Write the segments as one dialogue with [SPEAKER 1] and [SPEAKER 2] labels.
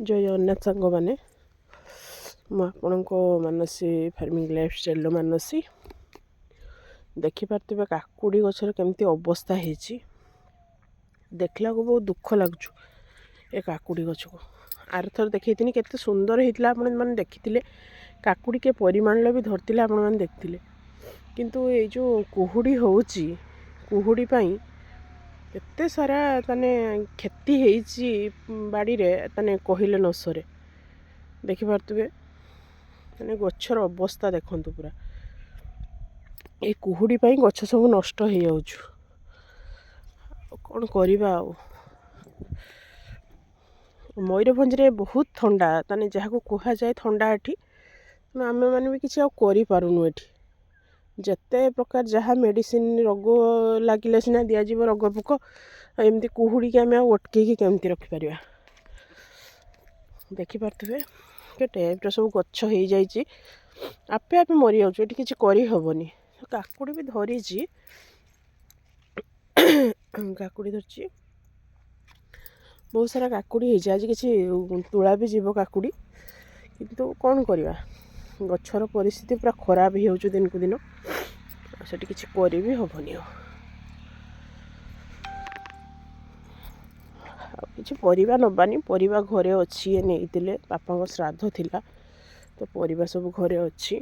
[SPEAKER 1] जय जगन्नाथ सांग मैंने मानसी फार्मिंग लाइफस्टाइल मानसी देखिपे काकुड़ी गचर केमती अवस्था है देखला को बहुत दुख लगुच ए काकुड़ी गछ को आर थर देखी केते सुंदर होता आपने देखी काकुड़ी के परिमाण भी धरते आपण देखते किंतु ये जो कुहुड़ी होची कुहुड़ी पाई एते सारा तने क्षति होती बाड़ी रे तने कहले न सरे देखिपे मैंने गचर अवस्था देखु पूरा ये कुहुड़ी पाई गछ सब नष्ट हो जाऊँ कौन करवा मयूरभंज रे बहुत ठंडा तने जहाँ को कह जाए ठंडा एठी आम मैंने भी किसी आपारूनु एठी जिते प्रकार जहाँ मेडिसिन रोग लगिले सीना दिज्व रोग पोक एमती कुहुड़ी के आम अटकई केमती रखिपर देखिपे के टाइप्र सब गछ हो जाइए आपे आपे मरी जाऊँ ये किसी करहबनी काकुड़ी भी धरी काकुड़ी धरची बहुत सारा काकुड़ी हो आज किसी तुला भी जीव काकुड़ी किंतु कौन करवा गचर परिस्थिति पूरा खराब हो दिन को दिन से किसी कर भी हेनी किसी परिवा नबानी परिवा घरे अच्छी नहीं बापा श्राद्ध थिला तो परिवा सब घरे अच्छी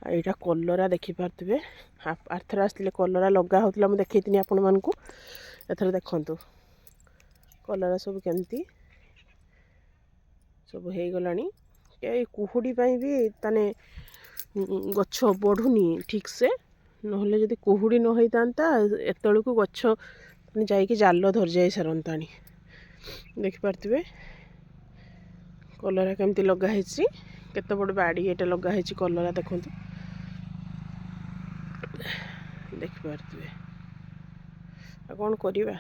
[SPEAKER 1] यहाँ कलरा देखिपे आरथर आसते कलरा लगा होता मुझे देखी आपण मानक एथर देखु कलरा सब केमती सब हो गला कुहुड़ी भी ताने गछ बढ़ुनी ठीक से नहले जदि कुहुड़ी न होता एतल को गछ जाइए जाल धरी जाए सारता देखिपे कलरा केमती लगाई केते बड़ बाड़ी ये लगाई कलरा देखु देखिपे कौन करवा।